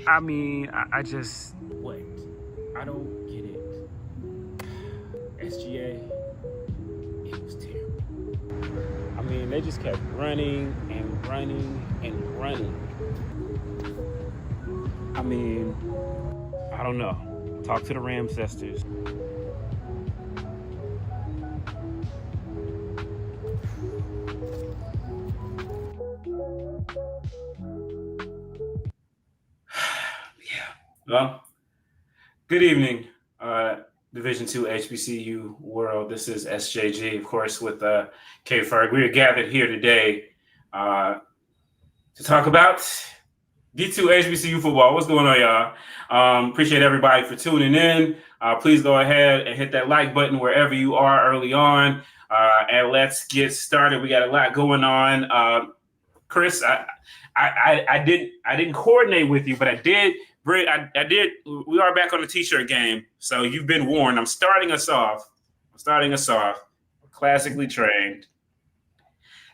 I mean, I just What? I don't get it. SGA, it was terrible. I mean, they just kept running and running and running. I mean, I don't know. Talk to the Ramsesters. Yeah. Well, good evening, Division Two HBCU world. This is SJG, of course, with K-Ferg. We are gathered here today uh, to talk about D2 HBCU football. What's going on, y'all? Appreciate everybody for tuning in. Please go ahead and hit that like button wherever you are early on. And let's get started. We got a lot going on. Chris, I didn't coordinate with you, but I did. I did. We are back on the t-shirt game, so you've been warned. I'm starting us off. Classically trained.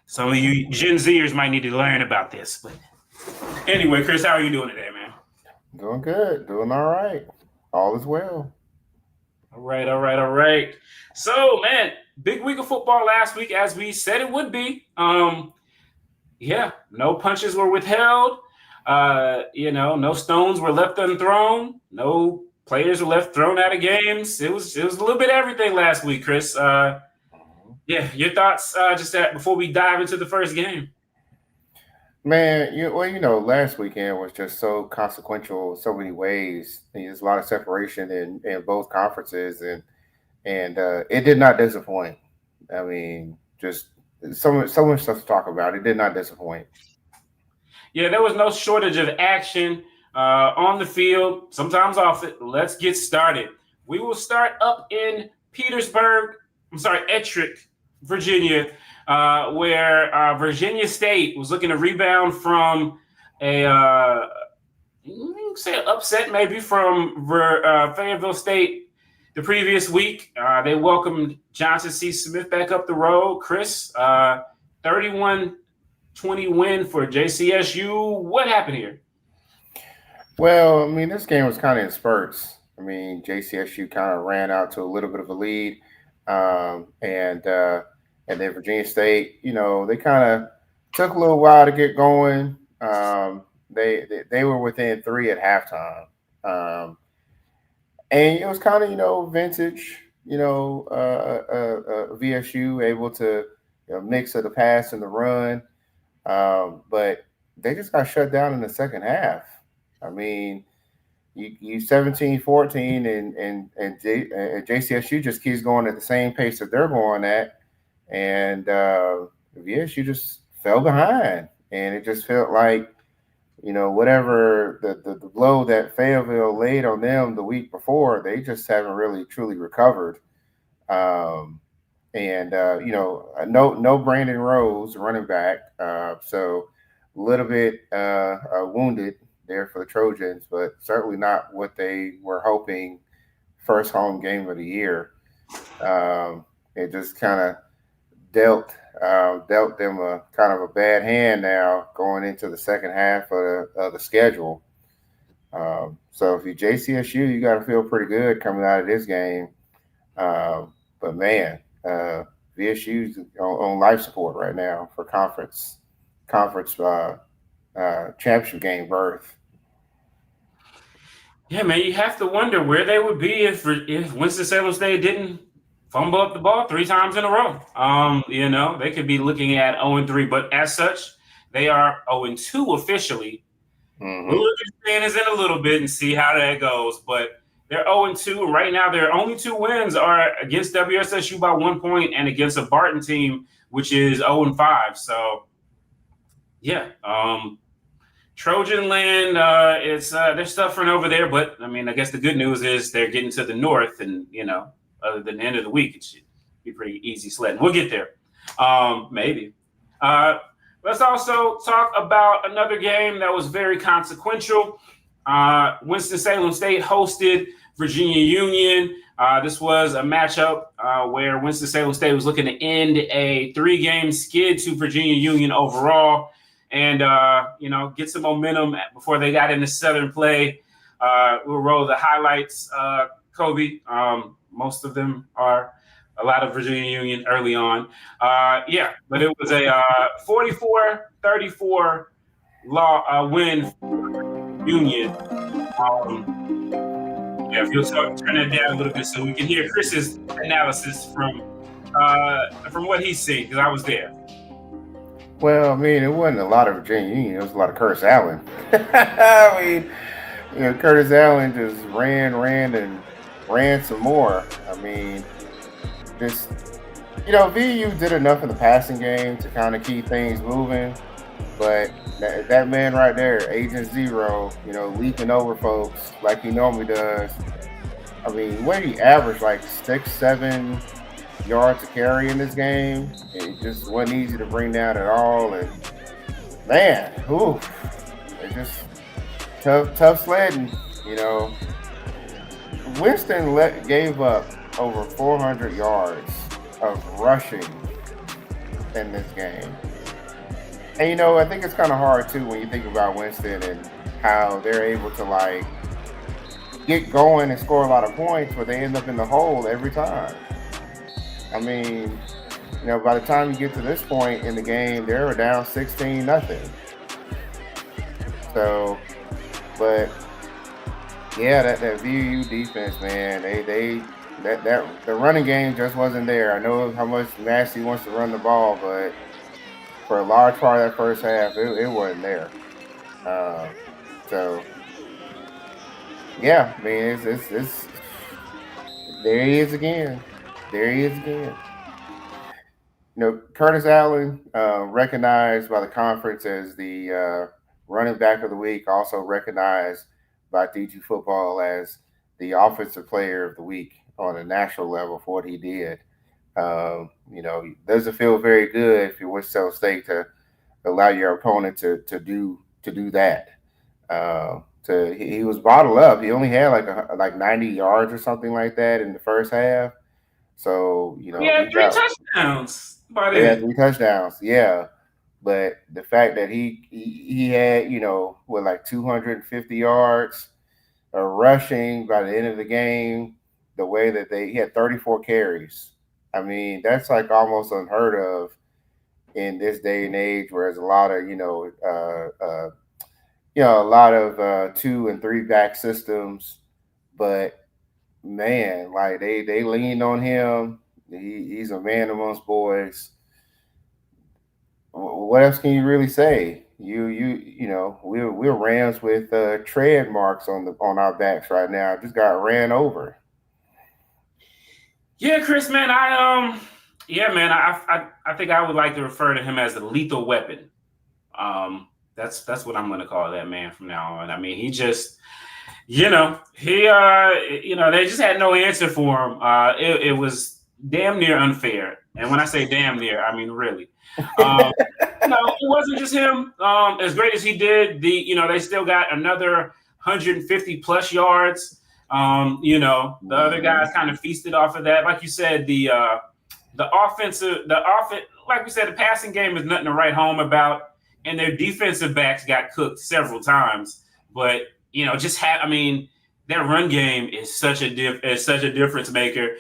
Some of you Gen Zers might need to learn about this, but anyway, Chris, how are you doing today, man? Doing good. Doing all right. All is well. All right. So, man, big week of football last week, as we said it would be. Yeah, no punches were withheld. No stones were left unthrown. No players were left thrown out of games. It was a little bit of everything last week, Chris. Yeah, your thoughts just that before we dive into the first game. Man, last weekend was just so consequential in so many ways. There's a lot of separation in both conferences, and it did not disappoint. I mean, just so much stuff to talk about. It did not disappoint. Yeah, there was no shortage of action on the field, sometimes off it. Let's get started. We will start up in Ettrick, Virginia, where Virginia State was looking to rebound from a upset maybe from Fayetteville State the previous week. They welcomed Johnson C. Smith back up the road. Chris, 31-20 win for JCSU. What happened here? Well, I mean, this game was kind of in spurts. I mean, JCSU kind of ran out to a little bit of a lead, and then Virginia State, they kind of took a little while to get going. They were within 3 at halftime, and it was kind of vintage, VSU able to mix of the pass and the run, but they just got shut down in the second half. I mean, you 17-14, and JCSU just keeps going at the same pace that they're going at, and VSU just fell behind, and it just felt like whatever the blow that Fayetteville laid on them the week before, they just haven't really truly recovered. No Brandon Rose running back, so a little bit wounded there for the Trojans, but certainly not what they were hoping. First home game of the year. It just kind of dealt them a kind of a bad hand now going into the second half of the schedule. So if you're JCSU, you got to feel pretty good coming out of this game. But man, VSU's on life support right now for conference championship game berth. Yeah, man, you have to wonder where they would be if Winston-Salem State didn't fumble up the ball 3 times in a row. They could be looking at 0-3, but as such, they are 0-2 officially. Mm-hmm. We'll look at Sanders in a little bit and see how that goes, but they're 0-2 right now. Their only 2 wins are against WSSU by 1 point and against a Barton team, which is 0-5. So, yeah, Trojan land, they're suffering over there, but I mean, I guess the good news is they're getting to the north, and other than the end of the week, it should be pretty easy sledding. We'll get there, maybe. Let's also talk about another game that was very consequential. Winston-Salem State hosted Virginia Union. This was a matchup where Winston-Salem State was looking to end a 3-game skid to Virginia Union overall. and get some momentum before they got into Southern play. We'll roll the highlights, Kobe. Most of them are a lot of Virginia Union early on. But it was a 44-34 win for Union. If you'll turn that down a little bit so we can hear Chris's analysis from what he's seen, because I was there. Well, I mean, it wasn't a lot of Virginia Union. It was a lot of Curtis Allen. I mean, Curtis Allen just ran some more. I mean, just, VU did enough in the passing game to kind of keep things moving. But that man right there, Agent Zero, leaping over folks like he normally does. I mean, what did he average, like 6-7 yards to carry in this game? It just wasn't easy to bring down at all. And man, it just tough sledding. Winston gave up over 400 yards of rushing in this game. And I think it's kind of hard too when you think about Winston and how they're able to get going and score a lot of points, but they end up in the hole every time. I mean, by the time you get to this point in the game, they were down 16-0. So, but yeah, that VU defense, man, the running game just wasn't there. I know how much Massey wants to run the ball, but for a large part of that first half, it wasn't there. So, yeah, I mean, it's there he is again. Curtis Allen, recognized by the conference as the running back of the week, also recognized by DG Football as the offensive player of the week on a national level for what he did. Doesn't feel very good if you're Wichita State to allow your opponent to do that. He was bottled up. He only had like 90 yards or something like that in the first half. So he had 3 touchdowns. Yeah, 3 touchdowns. Yeah, but the fact that he had 250 yards rushing by the end of the game, the way that he had 34 carries. I mean, that's almost unheard of in this day and age, where there's a lot of a lot of 2 and 3 back systems. But man, they leaned on him. He's a man amongst boys. What else can you really say? We're Rams with tread marks on our backs right now. Just got ran over. Yeah, Chris, man, I think I would like to refer to him as a lethal weapon. That's what I'm going to call that man from now on. I mean, he just, they just had no answer for him. It was damn near unfair. And when I say damn near, I mean really. It wasn't just him. As great as he did, they still got another 150 plus yards. The other guys kind of feasted off of that. Like you said, the offense, like we said, the passing game is nothing to write home about, and their defensive backs got cooked several times. But their run game is such a difference maker.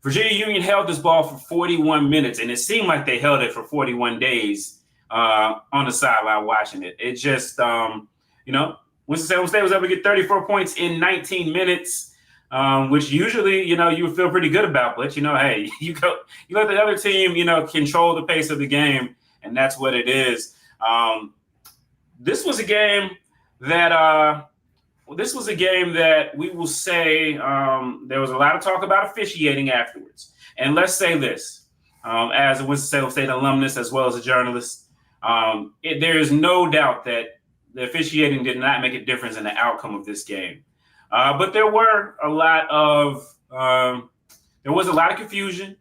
Virginia Union held this ball for 41 minutes, and it seemed like they held it for 41 days on the sideline watching it. It just, Winston-Salem State was able to get 34 points in 19 minutes, which usually, you would feel pretty good about. But, hey, you let the other team, control the pace of the game, and that's what it is. This was a game that we will say there was a lot of talk about officiating afterwards. And let's say this, as a Winston-Salem State alumnus as well as a journalist, there is no doubt that the officiating did not make a difference in the outcome of this game. But there was a lot of confusion,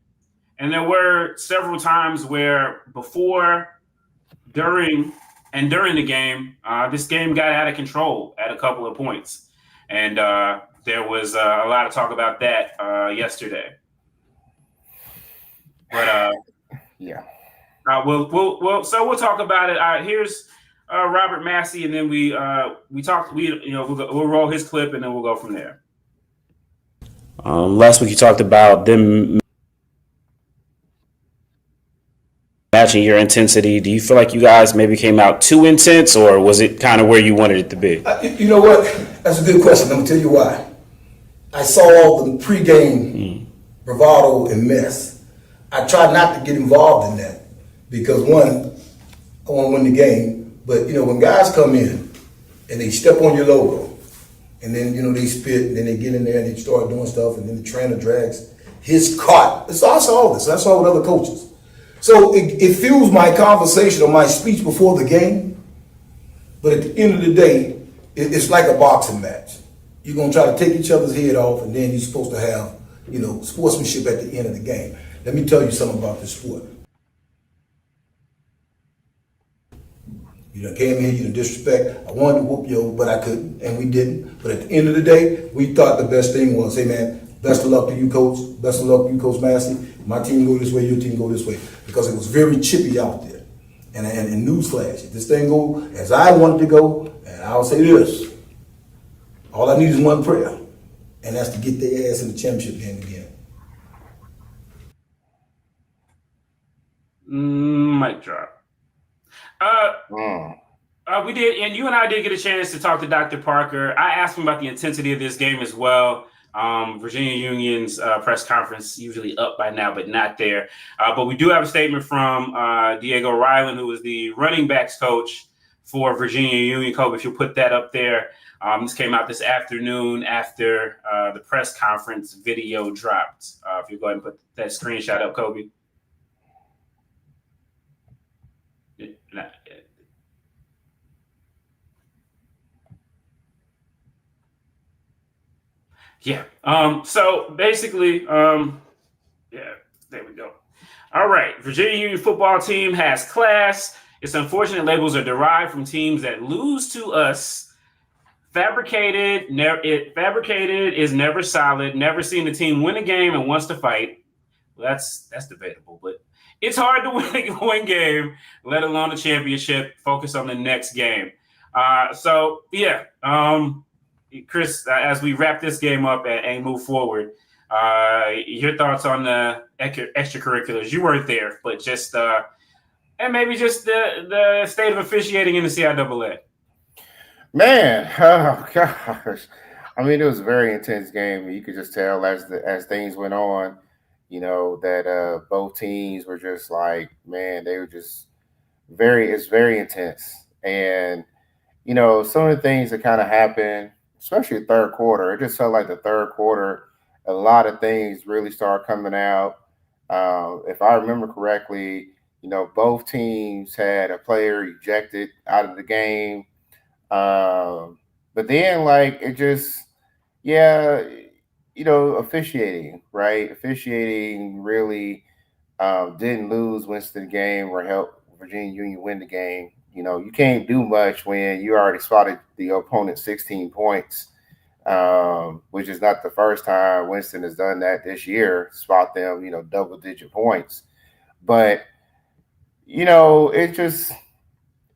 and there were several times where before, during the game, this game got out of control at a couple of points. And there was a lot of talk about that yesterday. But yeah. So we'll talk about it. Here's Robert Massey, and then we'll roll his clip, and then we'll go from there. Last week you talked about them matching your intensity. Do you feel like you guys maybe came out too intense, or was it kind of where you wanted it to be? You know what? That's a good question. Let me tell you why. I saw all the pregame bravado and mess. I tried not to get involved in that because, one, I want to win the game. But, when guys come in and they step on your logo and then, they spit and then they get in there and they start doing stuff and then the trainer drags his cart. So I saw this. I saw it with other coaches. So it fuels my conversation or my speech before the game. But at the end of the day, it's like a boxing match. You're going to try to take each other's head off, and then you're supposed to have, sportsmanship at the end of the game. Let me tell you something about this sport. You done came here, you done disrespect. I wanted to whoop you, but I couldn't, and we didn't. But at the end of the day, we thought the best thing was, hey man, best of luck to you, coach. Best of luck to you, Coach Massey. My team go this way, your team go this way. Because it was very chippy out there. And newsflash, if this thing go as I wanted to go, and I'll say this, all I need is one prayer, and that's to get their ass in the championship game again. Mic drop. We did, and you and I did get a chance to talk to Dr. Parker. I asked him about the intensity of this game as well. Virginia Union's press conference usually up by now, but not there. But we do have a statement from Diego Ryland, who is the running backs coach for Virginia Union. Kobe, if you'll put that up there. This came out this afternoon after the press conference video dropped. If you go ahead and put that screenshot up, Kobe. Yeah. So basically, yeah, there we go. All right. Virginia Union football team has class. It's unfortunate labels are derived from teams that lose to us. Fabricated is never solid. Never seen the team win a game and wants to fight. Well, that's debatable, but it's hard to win game, let alone a championship. Focus on the next game. So yeah, Chris, as we wrap this game up and move forward, your thoughts on the extracurriculars? You weren't there, but just and maybe just the state of officiating in the CIAA. Man, oh gosh. I mean, it was a very intense game. You could just tell as things went on, that both teams were just like, man, they were just it's very intense. And, some of the things that kind of happened, especially the third quarter, it just felt like the third quarter, a lot of things really started coming out. If I remember correctly, both teams had a player ejected out of the game. But then it just, officiating, right? Officiating really didn't lose Winston the game or help Virginia Union win the game. You can't do much when you already spotted the opponent 16 points, which is not the first time Winston has done that this year, spot them, double-digit points. But,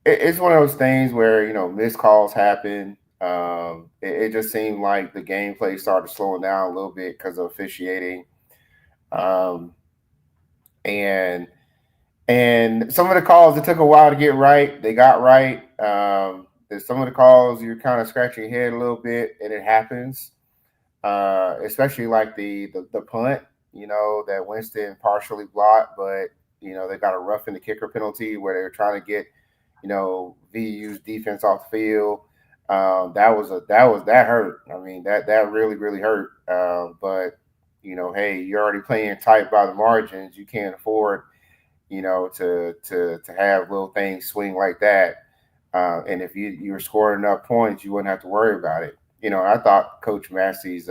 it's one of those things where, missed calls happen. It just seemed like the gameplay started slowing down a little bit because of officiating. And some of the calls, it took a while to get right. They got right. Some of the calls, you're kind of scratching your head a little bit, and it happens. Especially like the punt, that Winston partially blocked, but, they got a rough in the kicker penalty where they were trying to get VU's defense off the field. That hurt. I mean, that really, really hurt. But hey, you're already playing tight by the margins. You can't afford, to have little things swing like that. And if you were scoring enough points, you wouldn't have to worry about it. I thought Coach Massey's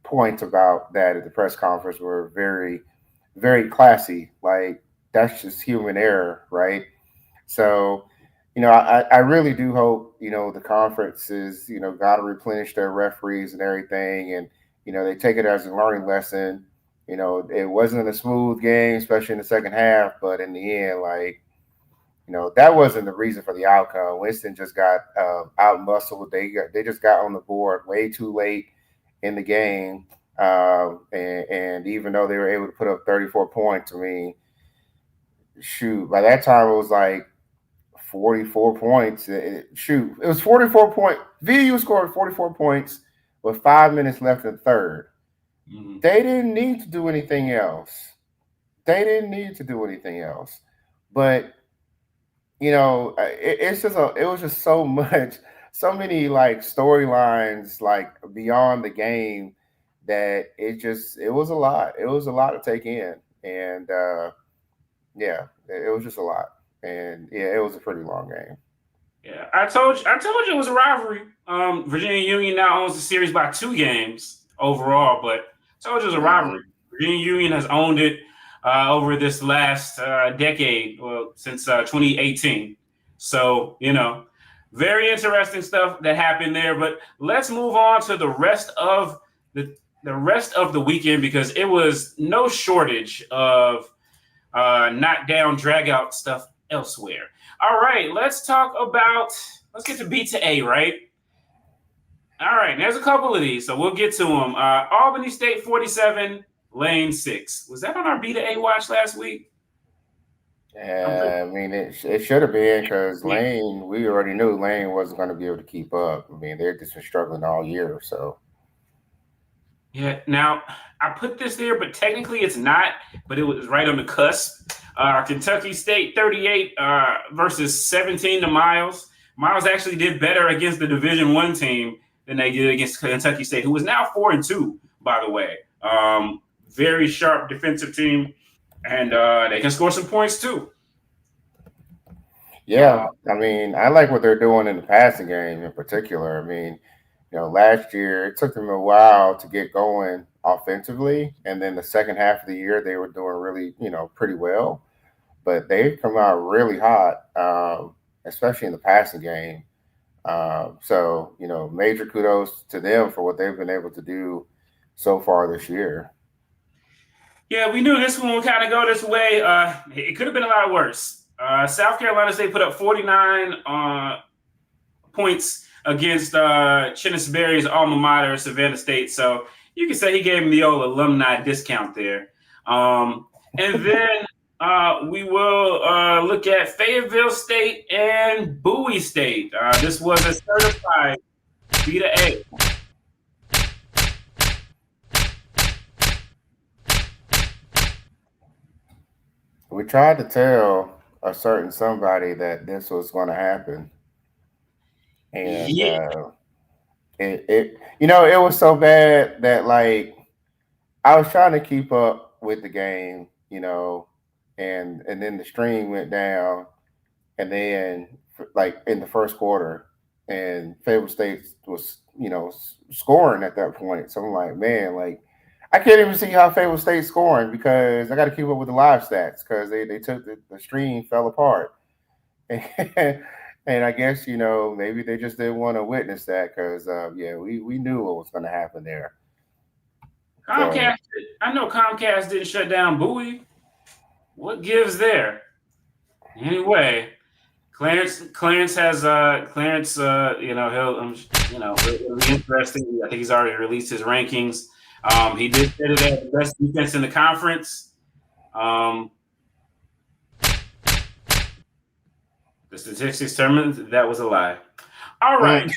points about that at the press conference were very, very classy. Like, that's just human error, right? So, I really do hope, the conferences, got to replenish their referees and everything. And, they take it as a learning lesson. It wasn't a smooth game, especially in the second half. But in the end, that wasn't the reason for the outcome. Winston just got out muscled. They just got on the board way too late in the game, and even though they were able to put up 34 points, I mean, shoot, by that time it was like 44 points. It was 44 points. VU scored 44 points with 5 minutes left in the third. Mm-hmm. They didn't need to do anything else. But it was just so many like storylines like beyond the game that it was a lot. It was a lot to take in, and it was just a lot. And yeah, it was a pretty long game. Yeah, I told you it was a rivalry. Virginia Union now owns the series by 2 games overall, but I told you it was a rivalry. Virginia Union has owned it over this last decade, well, since 2018. So, very interesting stuff that happened there. But let's move on to the rest of the weekend, because it was no shortage of knockdown, drag out stuff elsewhere. All right, let's get to B to A, right? All right, there's a couple of these, so we'll get to them. Albany State 47, Lane 6. Was that on our B to A watch last week? Yeah, I mean, it should have been, because Lane, we already knew Lane wasn't going to be able to keep up. I mean, they've just been struggling all year, so. Yeah, now, I put this there, but technically it's not, but it was right on the cusp. Kentucky State 38 versus 17 to Miles. Miles actually did better against the Division I team than they did against Kentucky State, who was now 4-2, by the way. Very sharp defensive team, and they can score some points too. Yeah, I mean, I like what they're doing in the passing game in particular. I mean, last year it took them a while to get going offensively, and then the second half of the year they were doing really, pretty well. But they've come out really hot, especially in the passing game. So, major kudos to them for what they've been able to do so far this year. Yeah, we knew this one would kind of go this way. It could have been a lot worse. South Carolina State put up 49 points against Chennis Berry's alma mater, Savannah State. So you can say he gave him the old alumni discount there. And then we will look at Fayetteville State and Bowie State. This was a certified B to A. We tried to tell a certain somebody that this was going to happen, and it was so bad that like I was trying to keep up with the game, and then the stream went down, and then like in the first quarter, and Fayetteville State was scoring at that point. So I'm like, man, like. I can't even see how Fayetteville State's scoring, because I got to keep up with the live stats, because they took the stream fell apart. And I guess, maybe they just didn't want to witness that, because, we knew what was going to happen there. Comcast, I know Comcast didn't shut down Bowie. What gives there? Anyway, Clarence has he'll it'll be interesting. I think he's already released his rankings. He did say that they had the best defense in the conference. The statistics determined that was a lie. All right.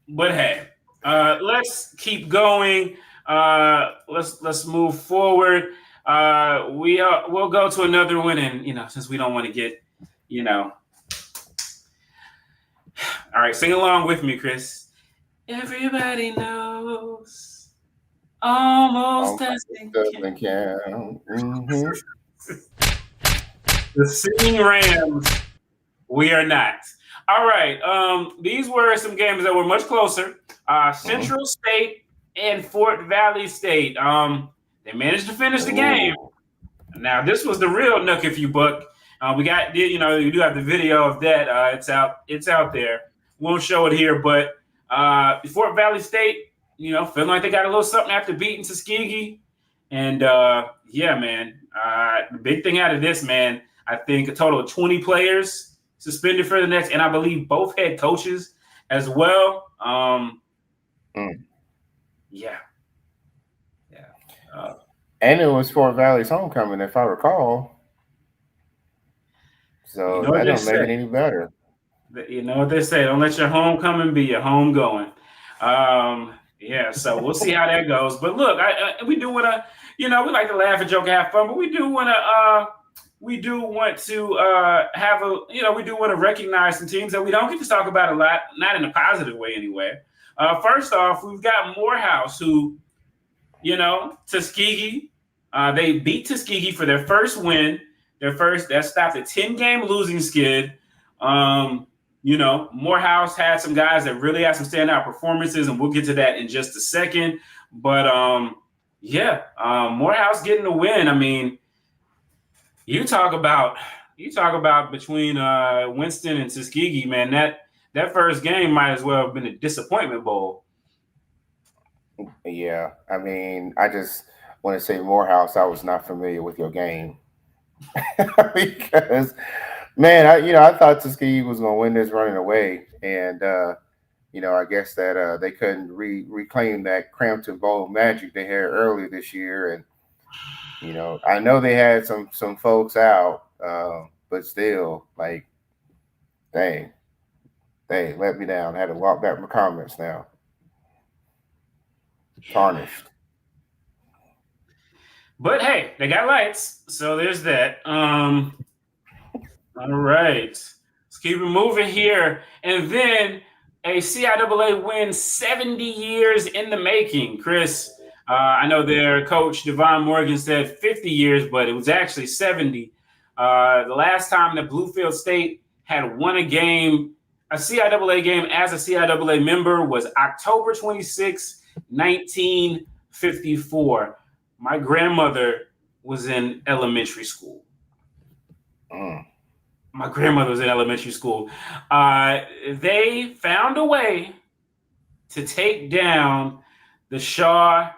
But hey, let's keep going. Let's move forward. We'll go to another one, and since we don't want to get, All right, sing along with me, Chris. Everybody knows. Almost doesn't count. Mm-hmm. The singing Rams, we are not. All right. These were some games that were much closer. Central State and Fort Valley State. They managed to finish the game. Now, this was the real Nook if you buck. We got, you do have the video of that. It's out there. Won't show it here, but Fort Valley State, feeling like they got a little something after beating Tuskegee. And, man, the big thing out of this, man, I think a total of 20 players suspended for the next, and I believe both head coaches as well. Yeah. And it was Fort Valley's homecoming, if I recall. So You know that don't make it any better. You know what they say, don't let your homecoming be your home going. Yeah, so we'll see how that goes. But look, we do want to, we like to laugh and joke and have fun, but we do want to have we do want to recognize some teams that we don't get to talk about a lot, not in a positive way anyway. First off, we've got Morehouse, who, Tuskegee, they beat Tuskegee for their first win. That stopped a 10-game losing skid. Morehouse had some guys that really had some standout performances, and we'll get to that in just a second. But Morehouse getting the win. I mean, you talk about between Winston and Tuskegee, man. That first game might as well have been a disappointment bowl. Yeah, I mean, I just want to say, Morehouse, I was not familiar with your game because, man, I thought Tuskegee was going to win this running away, and I guess that they couldn't reclaim that Crampton Bowl magic they had earlier this year, and I know they had some folks out, but still, like, dang, they let me down. I had to walk back my comments now. Tarnished. But hey, they got lights, so there's that. All right, let's keep it moving here, and then a CIAA win 70 years in the making. Chris, I know their coach Devon Morgan said 50 years, but it was actually 70. The last time that Bluefield State had won a CIAA game as a CIAA member was October 26, 1954. My grandmother was in elementary school. My grandmother was in elementary school. They found a way to take down the Shaw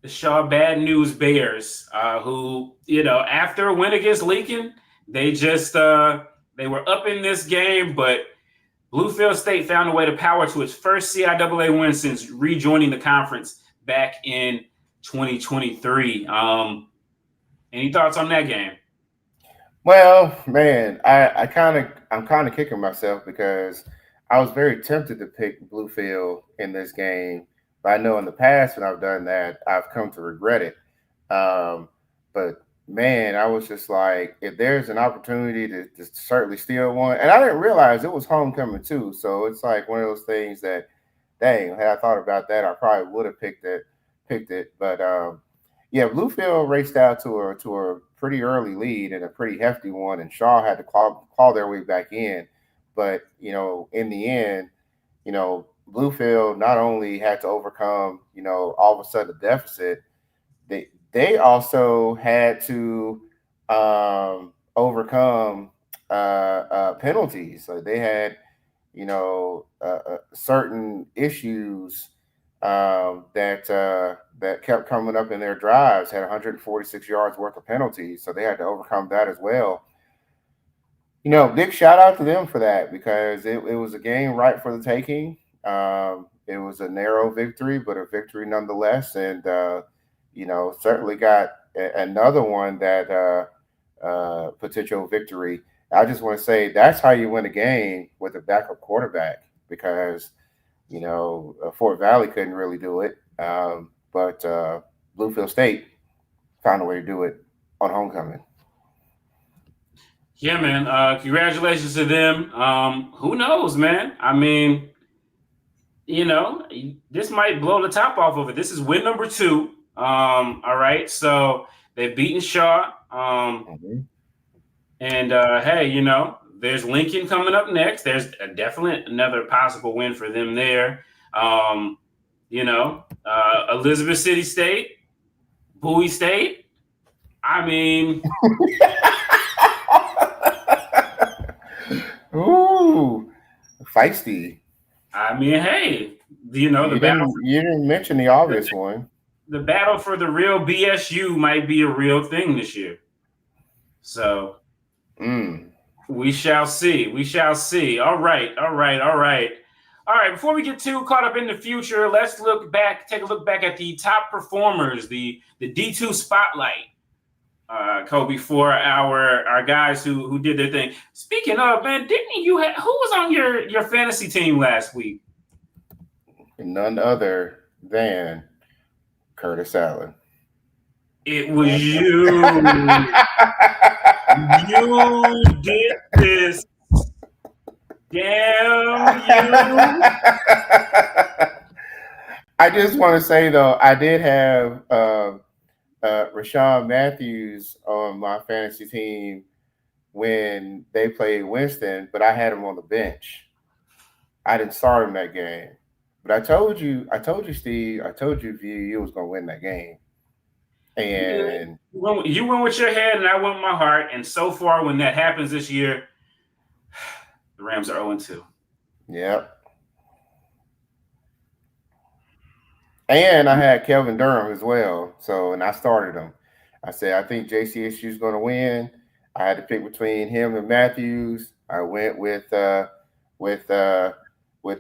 Bad News Bears, who, after a win against Lincoln, they just they were up in this game, but Bluefield State found a way to power to its first CIAA win since rejoining the conference back in 2023. Any thoughts on that game? Well, man, I'm kind of kicking myself because I was very tempted to pick Bluefield in this game, but I know in the past when I've done that, I've come to regret it. But man, I was just like, if there's an opportunity to certainly steal one, and I didn't realize it was homecoming too. So it's like one of those things that, dang, had I thought about that, I probably would have picked it. But Bluefield raced out to a pretty early lead and a pretty hefty one, and Shaw had to claw their way back in. But in the end, Bluefield not only had to overcome, all of a sudden a deficit, they also had to overcome penalties. So they had, certain issues that kept coming up in their drives, had 146 yards worth of penalties. So they had to overcome that as well. Big shout out to them for that because it was a game right for the taking. It was a narrow victory, but a victory nonetheless. And, certainly got another one that potential victory. I just want to say that's how you win a game with a backup quarterback because, Fort Valley couldn't really do it. But Bluefield State found a way to do it on homecoming. Yeah, man. Congratulations to them. Who knows, man? I mean, this might blow the top off of it. This is win number 2. All right. So they've beaten Shaw. And hey, there's Lincoln coming up next. There's definitely another possible win for them there. Elizabeth City State, Bowie State. I mean, ooh, feisty. I mean, hey, you didn't mention the obvious one. The battle for the real BSU might be a real thing this year. So, We shall see. We shall see. All right. Before we get too caught up in the future, let's take a look back at the top performers, the D2 spotlight. Kobe, for our guys who did their thing. Speaking of, man, didn't you who was on your fantasy team last week? None other than Curtis Allen. It was you. You did this. Damn you. I just want to say, though, I did have Rashawn Matthews on my fantasy team when they played Winston, but I had him on the bench. I didn't start him that game. But I told you, Steve, VU was going to win that game. And you went with your head and I went with my heart. And so far, when that happens this year, the Rams are 0-2. Yep. And I had Kelvin Durham as well. And I started him. I said, I think JCSU is going to win. I had to pick between him and Matthews. I went with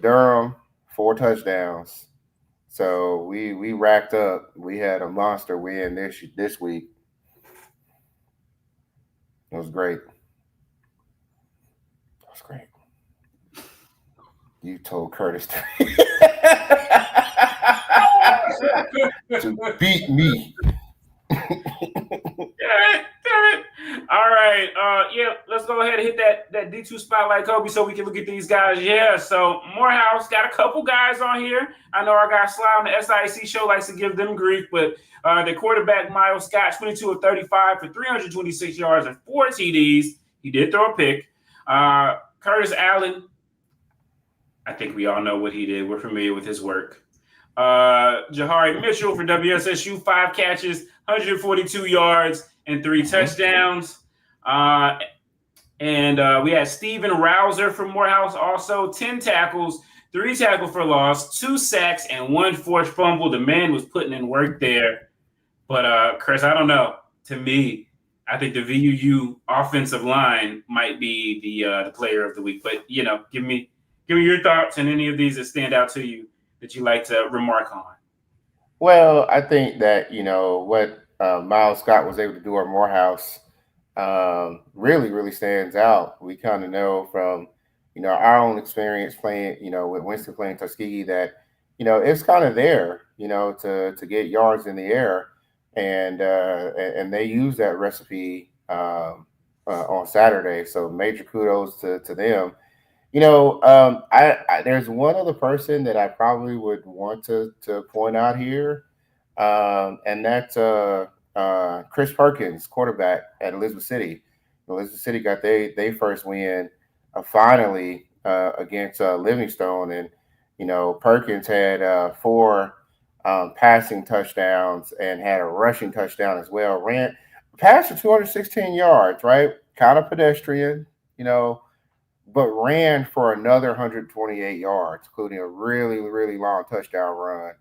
Durham, 4 touchdowns. So we racked up. We had a monster win this week. It was great. You told Curtis to beat me. Damn it. All right. Let's go ahead and hit that D2 spotlight, Kobe, so we can look at these guys. Yeah, so Morehouse got a couple guys on here. I know our guy Sly on the SIC show likes to give them grief, but the quarterback, Miles Scott, 22 of 35 for 326 yards and 4 TDs. He did throw a pick. Curtis Allen, I think we all know what he did. We're familiar with his work. Jahari Mitchell for WSSU, 5 catches, 142 yards, and 3 touchdowns. And we had Steven Rouser from Morehouse, also 10 tackles, 3 tackles for loss, 2 sacks, and 1 forced fumble. The man was putting in work there. But, Chris, I don't know. To me, I think the VUU offensive line might be the player of the week. But, give me your thoughts on any of these that stand out to you that you like to remark on. Well, I think that, what Miles Scott was able to do at Morehouse really, really stands out. We kind of know from, our own experience playing, with Winston playing Tuskegee that, it's kind of there, to get yards in the air. And they use that recipe on Saturday. So major kudos to them. There's one other person that I probably would want to point out here, and that's Chris Perkins, quarterback at Elizabeth City. Elizabeth City got they first win finally against Livingstone, and Perkins had 4 passing touchdowns and had a rushing touchdown as well. Passed for 216 yards, right? Kind of pedestrian, but ran for another 128 yards, including a really, really long touchdown run.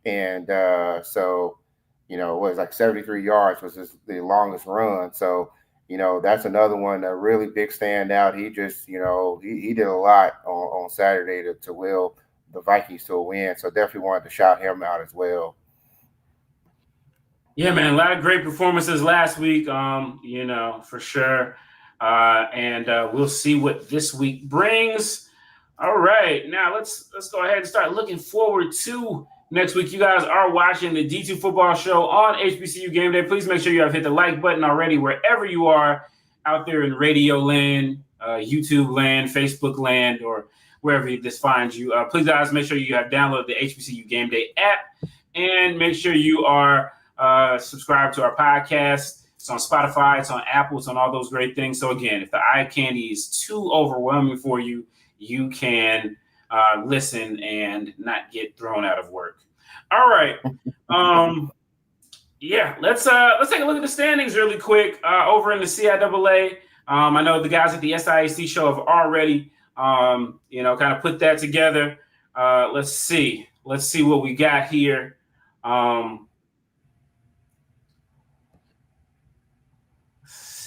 And it was like 73 yards was the longest run. So, that's another one, a really big standout. He just, he did a lot on Saturday to will the Vikings to a win. So definitely wanted to shout him out as well. Yeah, man, a lot of great performances last week, for sure. And we'll see what this week brings. All right, now let's go ahead and start looking forward to next week. You guys are watching the D2 Football Show on HBCU Game Day. Please make sure you have hit the like button already wherever you are out there in radio land, YouTube land, Facebook land, or wherever this finds you. Please, guys, make sure you have downloaded the HBCU Game Day app and make sure you are subscribed to our podcast. It's on Spotify, it's on Apple, it's on all those great things. So again, if the eye candy is too overwhelming for you, you can listen and not get thrown out of work. All right. Let's take a look at the standings really quick over in the CIAA. I know the guys at the SIAC show have already, kind of put that together. Let's see what we got here.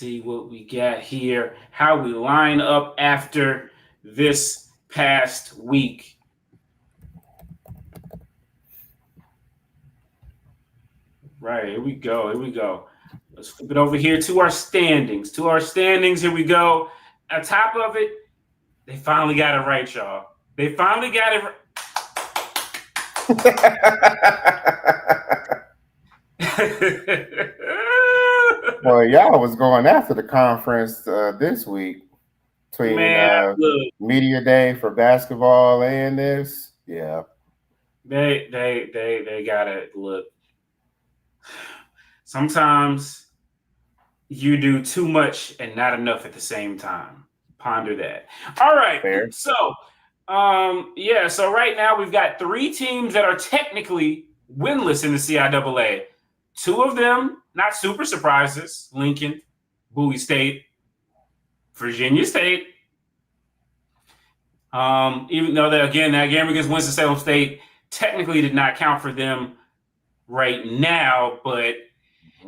see what we got here, how we line up after this past week. Right, here we go. Let's flip it over here to our standings. Here we go. On top of it, they finally got it right, y'all. They finally got it right. Well, y'all was going after the conference this week between media day for basketball and this. Yeah, they got it. Look, sometimes you do too much and not enough at the same time. Ponder that. All right. Fair. So, so right now we've got 3 teams that are technically winless in the CIAA. 2 of them, not super surprises: Lincoln, Bowie State, Virginia State. Even though that game against Winston-Salem State technically did not count for them right now, but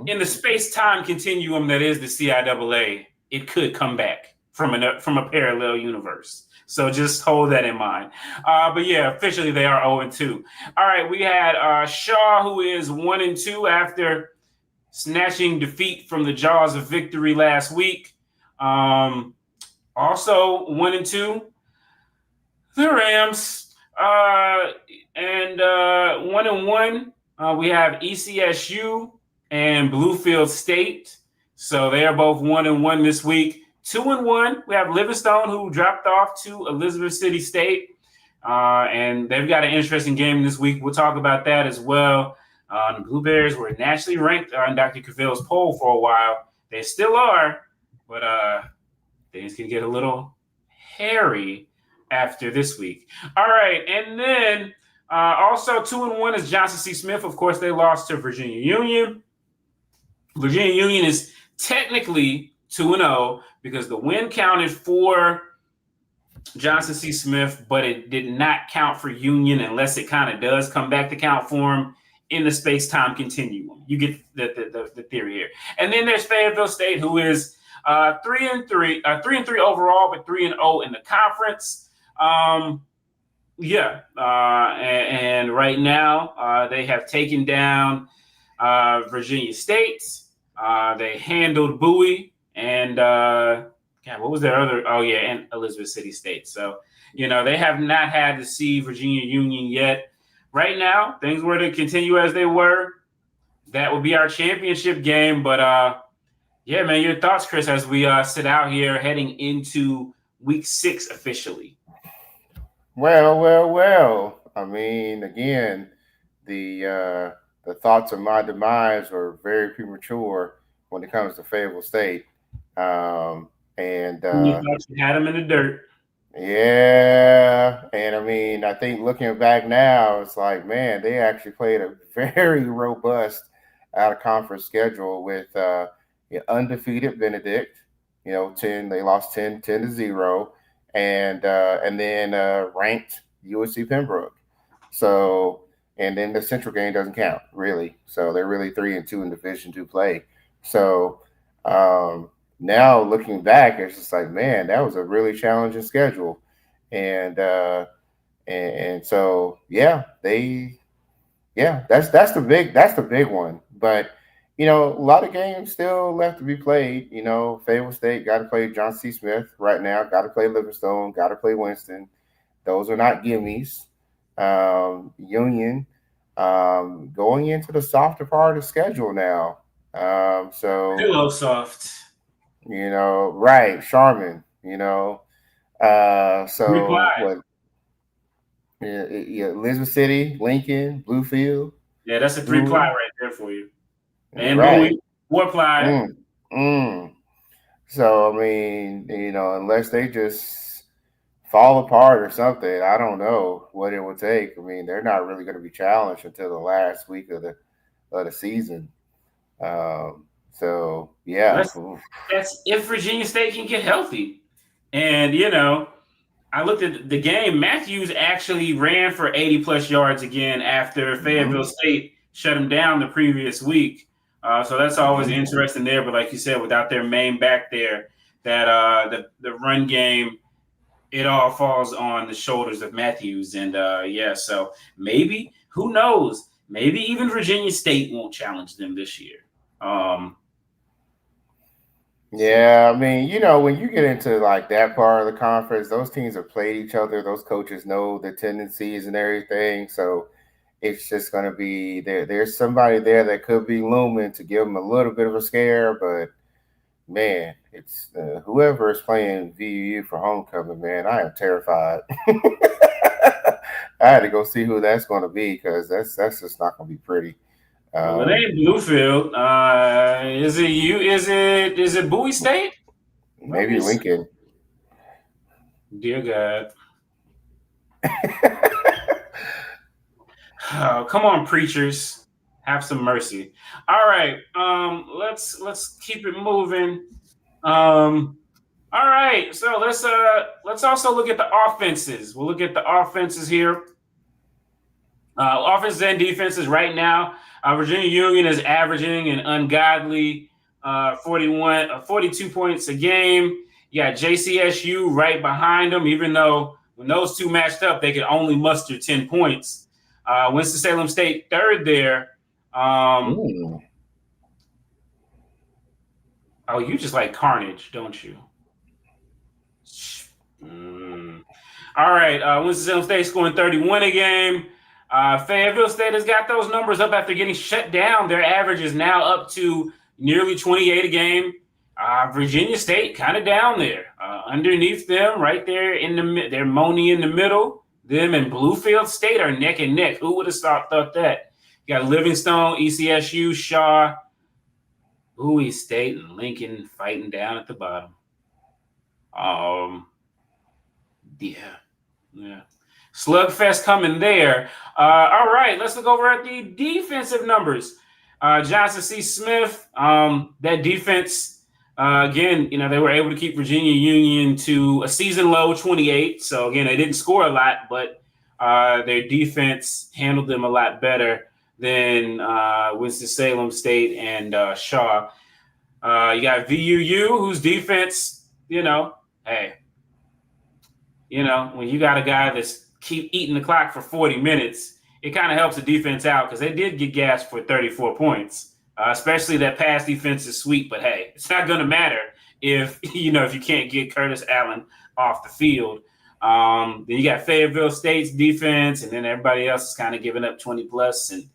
in the space-time continuum that is the CIAA, it could come back from a parallel universe. So just hold that in mind. But yeah, officially they are 0-2. All right, we had Shaw, who is 1-2 after snatching defeat from the jaws of victory last week. Also 1-2, the Rams. And 1-1, we have ECSU and Bluefield State. So they are both 1-1 this week. 2-1, we have Livingstone, who dropped off to Elizabeth City State. And they've got an interesting game this week. We'll talk about that as well. The Blueberries were nationally ranked on Dr. Cavill's poll for a while. They still are, but things can get a little hairy after this week. All right, and then also 2-1 is Johnson C. Smith. Of course, they lost to Virginia Union. Virginia Union is technically 2-0 because the win counted for Johnson C. Smith, but it did not count for Union unless it kind of does come back to count for him in the space-time continuum. You get the theory here. And then there's Fayetteville State, who is 3-3 overall, but 3-0 in the conference. And right now they have taken down Virginia State. They handled Bowie and what was their other? Oh yeah, and Elizabeth City State. So they have not had to see Virginia Union yet. Right now, things were to continue as they were, that would be our championship game. But yeah, man, your thoughts, Chris, as we sit out here heading into week 6 officially. Well. I mean, again, the thoughts of my demise are very premature when it comes to Fayetteville State. You thought you had them in the dirt. Yeah, and I mean, I think looking back now, it's like, man, they actually played a very robust out-of-conference schedule with undefeated Benedict. They lost 10-0, and then ranked USC Pembroke. So, and then the Central game doesn't count really. So they're really 3-2 in Division II play. So now looking back, it's just like, man, that was a really challenging schedule. And so that's the big one. But a lot of games still left to be played. Fayetteville State got to play John C. Smith right now, got to play Livingstone, got to play Winston. Those are not gimmies. Union going into the softer part of the schedule now. Hello, soft. Right, Charmin, Elizabeth City, Lincoln, Bluefield. Yeah, that's a 3-ply right there for you. And right. 4-ply. So, I mean, unless they just fall apart or something, I don't know what it will take. I mean, they're not really going to be challenged until the last week of the season. So yeah, that's if Virginia State can get healthy. And I looked at the game. Matthews actually ran for 80+ yards again after Fayetteville State shut him down the previous week. So that's always interesting there. But like you said, without their main back there, that the run game, it all falls on the shoulders of Matthews. And so maybe, who knows? Maybe even Virginia State won't challenge them this year. Yeah, I mean, when you get into like that part of the conference, those teams have played each other. Those coaches know the tendencies and everything. So it's just going to be there's somebody there that could be looming to give them a little bit of a scare. But, man, it's whoever is playing VUU for homecoming, man, I am terrified. I had to go see who that's going to be because that's just not going to be pretty. Well, it ain't Bluefield. Is it you? Is it Bowie State? Maybe Lincoln. Dear God. Oh, come on, preachers. Have some mercy. All right. Let's keep it moving. All right. So let's also look at the offenses. We'll look at the offenses here. Offenses and defenses right now. Virginia Union is averaging an ungodly 42 points a game. You got JCSU right behind them, even though when those two matched up, they could only muster 10 points. Winston-Salem State third there. Oh, you just like carnage, don't you? All right. Winston-Salem State scoring 31 a game. Fayetteville State has got those numbers up after getting shut down. Their average is now up to nearly 28 a game. Virginia State kind of down there. Underneath them, right there they're Moni in the middle. Them and Bluefield State are neck and neck. Who would have thought that? You got Livingstone, ECSU, Shaw, Bowie State, and Lincoln fighting down at the bottom. Yeah. Slugfest coming there. All right, let's look over at the defensive numbers. Johnson C. Smith, that defense, again, they were able to keep Virginia Union to a season low 28. So, again, they didn't score a lot, but their defense handled them a lot better than Winston-Salem State and Shaw. You got VUU, whose defense, hey, when you got a guy that's keep eating the clock for 40 minutes, it kind of helps the defense out because they did get gassed for 34 points, especially that pass defense is sweet. But, hey, it's not going to matter if you can't get Curtis Allen off the field. Then you got Fayetteville State's defense, and then everybody else is kind of giving up 20 plus. And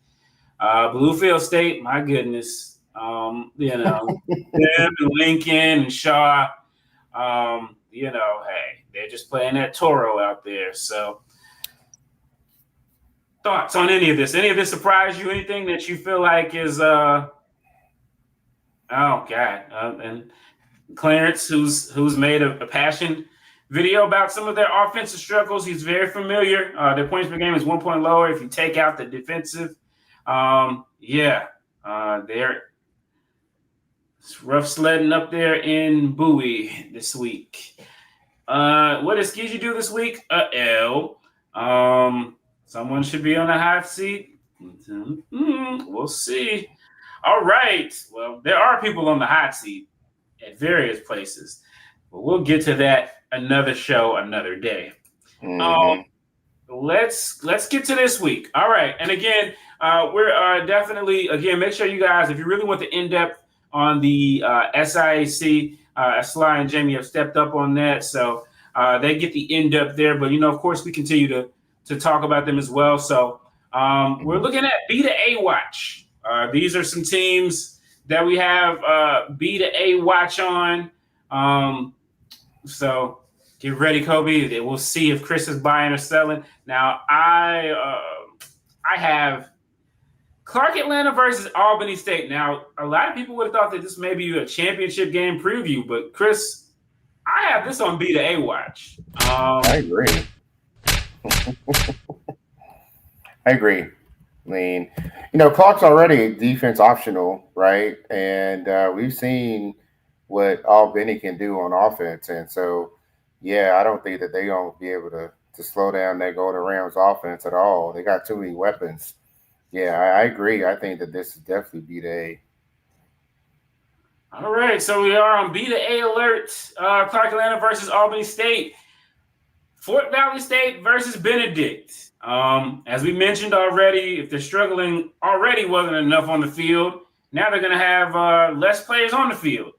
Bluefield State, my goodness, them and Lincoln and Shaw, hey, they're just playing that Toro out there. So, thoughts on any of this? Any of this surprise you? Anything that you feel like is oh God, and Clarence, who's made a passion video about some of their offensive struggles. He's very familiar. Their points per game is 1 point lower if you take out the defensive. It's rough sledding up there in Bowie this week. What did Skizzy do this week? Someone should be on the hot seat. We'll see. All right. Well, there are people on the hot seat at various places, but we'll get to that another show, another day. Let's get to this week. All right. And again, we're definitely, make sure you guys, if you really want the in-depth on the SIAC, Sly and Jamie have stepped up on that. So they get the in-depth there. But, of course, we continue to talk about them as well. So we're looking at B to A watch. These are some teams that we have B to A watch on. So get ready, Kobe. We'll see if Chris is buying or selling. Now, I have Clark Atlanta versus Albany State. Now, a lot of people would have thought that this may be a championship game preview, but Chris, I have this on B to A watch. I agree. I agree. I mean, Clark's already defense optional, right? And we've seen what Albany can do on offense. And so, I don't think that they're going to be able to slow down that Golden Rams offense at all. They got too many weapons. Yeah, I agree. I think that this is definitely B to A. All right, so we are on B to A alert. Clark Atlanta versus Albany State. Fort Valley State versus Benedict. As we mentioned already, if they're struggling already wasn't enough on the field, now they're going to have less players on the field.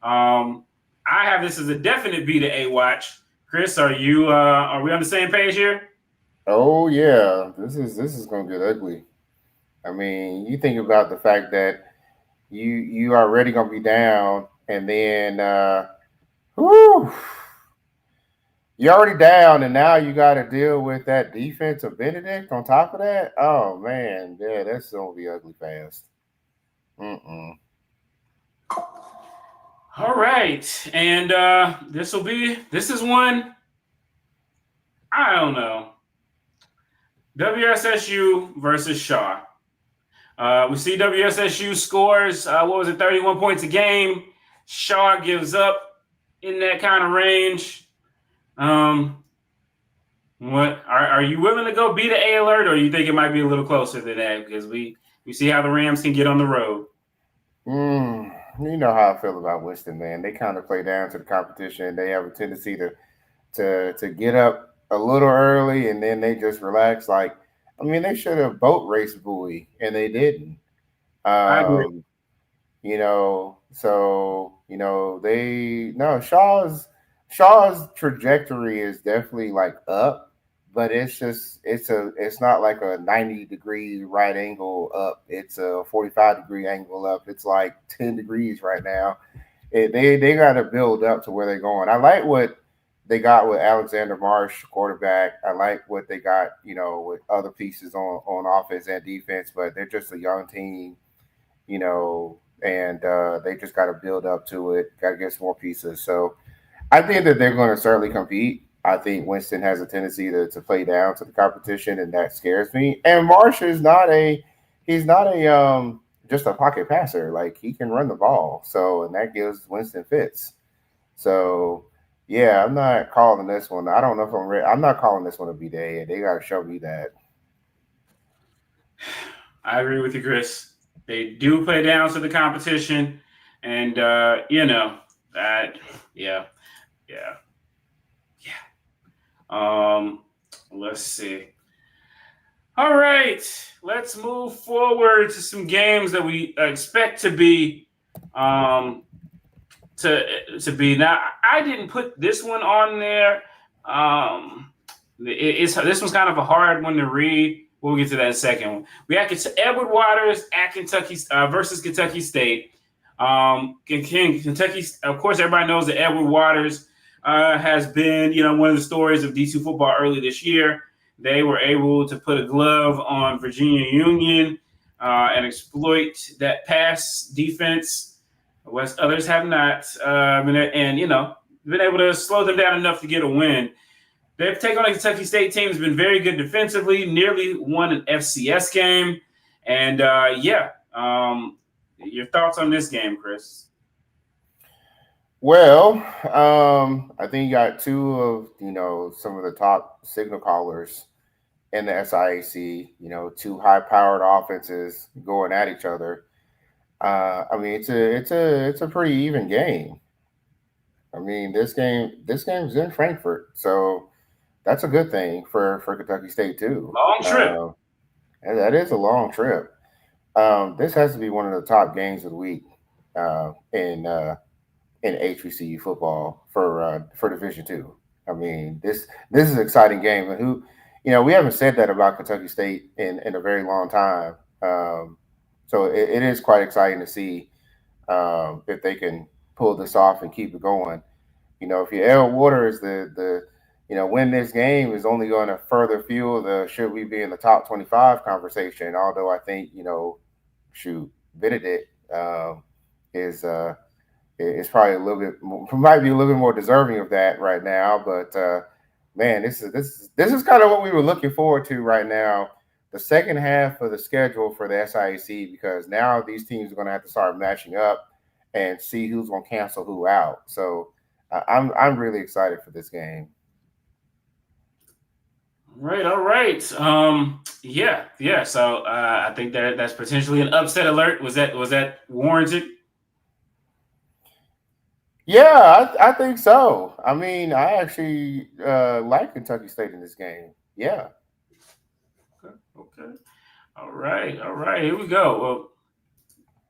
I have this as a definite B to A watch. Chris, are we on the same page here? Oh yeah, this is going to get ugly. I mean, you think about the fact that you already going to be down, and then whew, you're already down, and now you got to deal with that defense of Benedict on top of that. Oh man, yeah, that's going to be ugly fast. All right, and this is one. I don't know. WSSU versus Shaw. We see WSSU scores, 31 points a game. Shaw gives up in that kind of range. What are you willing to go B to A alert, or you think it might be a little closer than that? Because we see how the Rams can get on the road. You know how I feel about Winston, man. They kind of play down to the competition. They have a tendency to get up a little early, and then they just relax. Like, I mean, they should have boat raced Bowie, and they didn't. I agree. Shaw's trajectory is definitely like up, but it's not like a 90-degree right angle up. It's a 45-degree angle up. It's like 10 degrees right now. They got to build up to where they're going. I like what they got with Alexander Marsh, quarterback. I like what they got, with other pieces on offense and defense, but they're just a young team, and they just got to build up to it, got to get some more pieces. So I think that they're going to certainly compete. I think Winston has a tendency to play down to the competition, and that scares me. And Marsh is he's not a just a pocket passer. Like, he can run the ball. So, and that gives Winston fits. So, yeah, I'm not calling this one. I don't know if I'm ready. I'm not calling this one a B-Day. They got to show me that. I agree with you, Chris. They do play down to the competition. And, let's see. All right, let's move forward to some games that we expect to be to be. Now, I didn't put this one on there. This one's kind of a hard one to read. We'll get to that second one. We have Edward Waters at Kentucky versus Kentucky State. Kentucky, of course, everybody knows that Edward Waters has been, one of the stories of D2 football early this year. They were able to put a glove on Virginia Union and exploit that pass defense. West others have not, been able to slow them down enough to get a win. They've taken on a Kentucky State team that's been very good defensively, nearly won an FCS game. And, your thoughts on this game, Chris? Well, I think you got two of, some of the top signal callers in the SIAC, two high-powered offenses going at each other. I mean, it's a pretty even game. I mean, this game's in Frankfurt, so that's a good thing for Kentucky State too. Long trip. That is a long trip. This has to be one of the top games of the week in HBCU football for Division II. I mean, this is an exciting game, and we haven't said that about Kentucky State in a very long time. So it is quite exciting to see if they can pull this off and keep it going. If your Edward Waters, win this game is only going to further fuel the should we be in the top 25 conversation. Although I think, Benedict is probably might be a little bit more deserving of that right now. But man, this is kind of what we were looking forward to right now. The second half of the schedule for the SIAC, because now these teams are going to have to start matching up and see who's going to cancel who out. So I'm really excited for this game. All right. So I think that's potentially an upset alert. Was that warranted? Yeah, I think so. I mean, I actually like Kentucky State in this game. Yeah. Okay. All right. All right. Here we go. Well,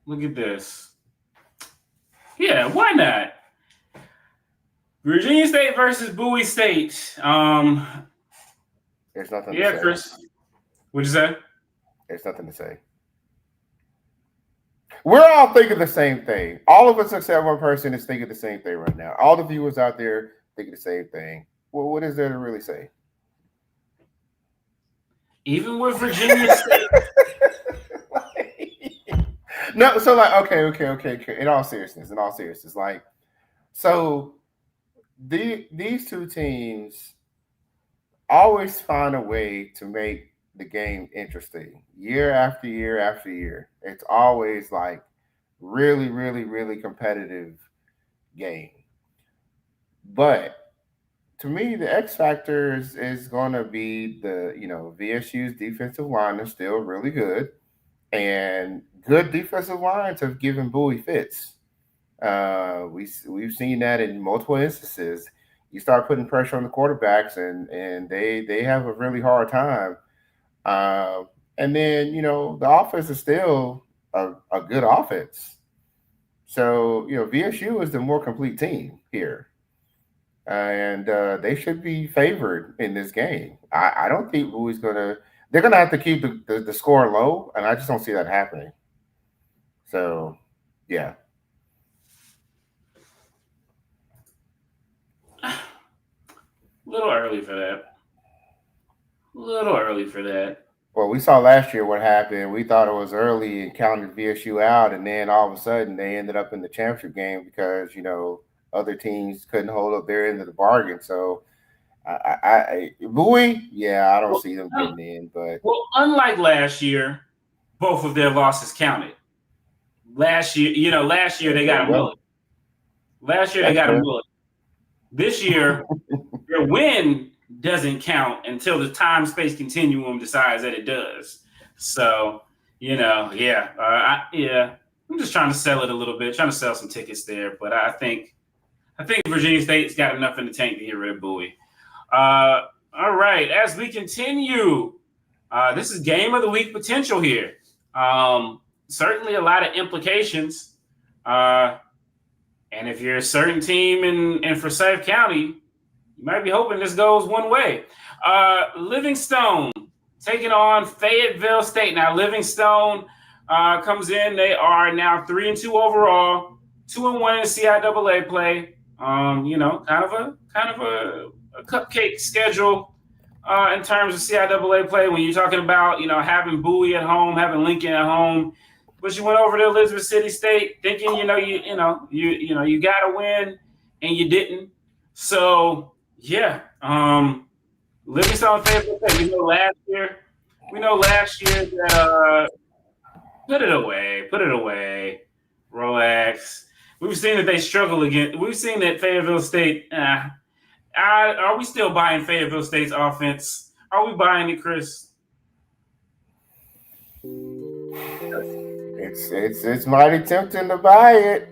look at this. Yeah, why not? Virginia State versus Bowie State. There's nothing to Yeah, say. Chris. What'd you say? There's nothing to say. We're all thinking the same thing. All of us except one person is thinking the same thing right now. All the viewers out there thinking the same thing. Well, what is there to really say? Even with Virginia State. No, so like, okay. In all seriousness, like, so these two teams always find a way to make the game interesting year after year after year. It's always like really, really, really competitive game. But to me, the X factor is going to be VSU's defensive line is still really good, and good defensive lines have given Bowie fits. We've seen that in multiple instances. You start putting pressure on the quarterbacks, and they have a really hard time. And then the offense is still a good offense. So VSU is the more complete team here, and they should be favored in this game. I don't think Bowie's gonna. They're gonna have to keep the score low, and I just don't see that happening. So, yeah. A little early for that. A little early for that. Well, we saw last year what happened. We thought it was early and counted VSU out, and then all of a sudden they ended up in the championship game because other teams couldn't hold up their end of the bargain. So, Bowie, yeah, I don't see them getting in. But unlike last year, both of their losses counted. Last year they got a mullet. Last year they got a mullet. This year, their win doesn't count until the time-space continuum decides that it does. So, I'm just trying to sell it a little bit, trying to sell some tickets there. But I think Virginia State's got enough in the tank to get rid of Bowie. All right, as we continue, this is game of the week potential here. Certainly a lot of implications. And if you're a certain team in Forsyth County, you might be hoping this goes one way. Livingstone taking on Fayetteville State. Now, Livingstone comes in. They are now 3-2 overall, 2-1 in CIAA play. Kind of a cupcake schedule in terms of CIAA play. When you're talking about having Bowie at home, having Lincoln at home, but you went over to Elizabeth City State thinking you got to win, and you didn't. So. Yeah, Livingstone Fayetteville State. We know last year that put it away, relax. We've seen that they struggle again. We've seen that Fayetteville State. Are we still buying Fayetteville State's offense? Are we buying it, Chris? It's mighty tempting to buy it.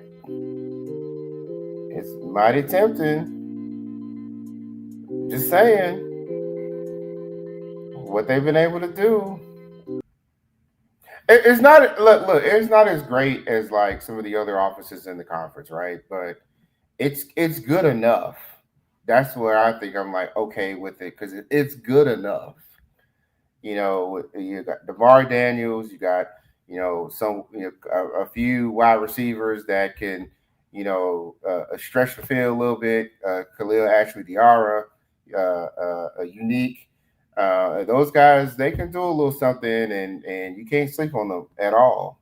It's mighty tempting. Just saying, what they've been able to do. It's not look. It's not as great as like some of the other offenses in the conference, right? But it's good enough. That's where I think I'm like okay with it because it's good enough. You got DeMar Daniels, you got a few wide receivers that can stretch the field a little bit. Khalil Ashley Diarra. Unique. Those guys, they can do a little something, and you can't sleep on them at all.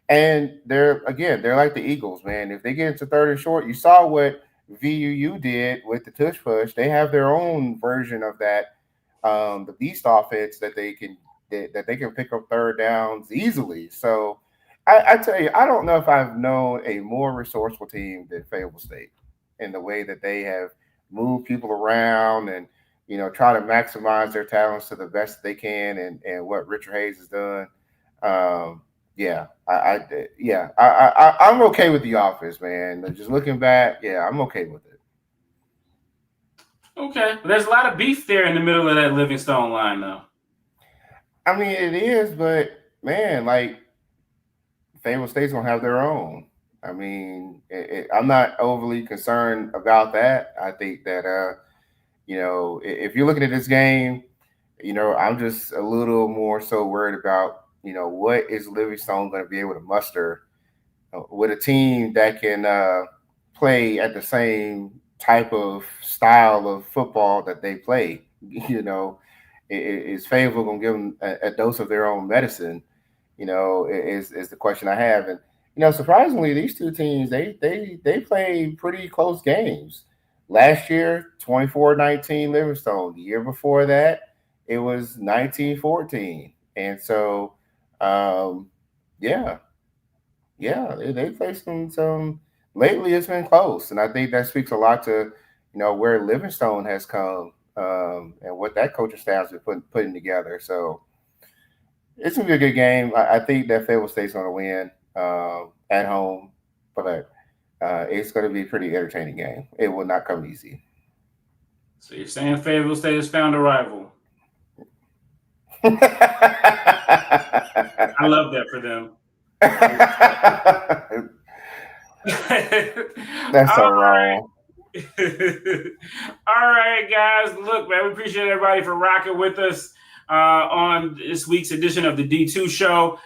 And they're like the Eagles, man. If they get into third and short, you saw what VUU did with the tush push. They have their own version of that, the beast offense that they can pick up third downs easily. So I tell you, I don't know if I've known a more resourceful team than Fayetteville State in the way that they have move people around and try to maximize their talents to the best they can, and what Richard Hayes has done. I'm okay with the offense, man. Just looking back, yeah, I'm okay with it. Okay. There's a lot of beef there in the middle of that Livingstone line, though. I mean, it is, but man, like Fayetteville State's gonna have their own. I mean, I'm not overly concerned about that. I think that if you're looking at this game, I'm just a little more so worried about what is Livingstone going to be able to muster with a team that can play at the same type of style of football that they play. Is Fayetteville going to give them a dose of their own medicine? Is the question I have. And surprisingly, these two teams they play pretty close games. Last year, 24-19 Livingstone. The year before that, it was 19-14. And so, they played some. Lately, it's been close, and I think that speaks a lot to where Livingstone has come and what that coaching staff has been putting together. So it's gonna be a good game. I think that Fayetteville State's gonna win at home, but it's gonna be a pretty entertaining game. It will not come easy. So you're saying Fayetteville State has found a rival? I love that for them. That's so wrong. All right, guys. Look, man, we appreciate everybody for rocking with us on this week's edition of the D2 Show.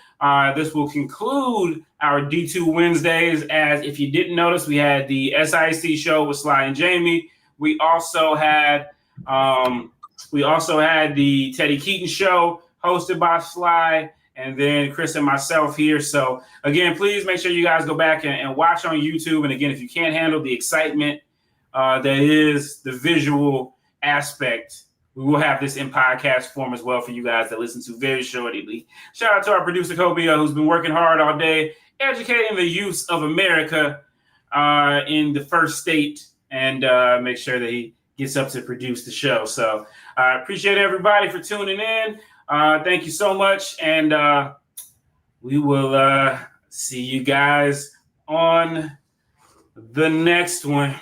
This will conclude our D2 Wednesdays. As if you didn't notice, we had the SIC show with Sly and Jamie. We also had the Teddy Keaton show hosted by Sly, and then Chris and myself here. So again, please make sure you guys go back and watch on YouTube. And again, if you can't handle the excitement that is the visual aspect, we will have this in podcast form as well for you guys that listen to very shortly. Shout out to our producer, Kobia, who's been working hard all day, educating the youth of America in the first state, and make sure that he gets up to produce the show. So I appreciate everybody for tuning in. Thank you so much. And we will see you guys on the next one.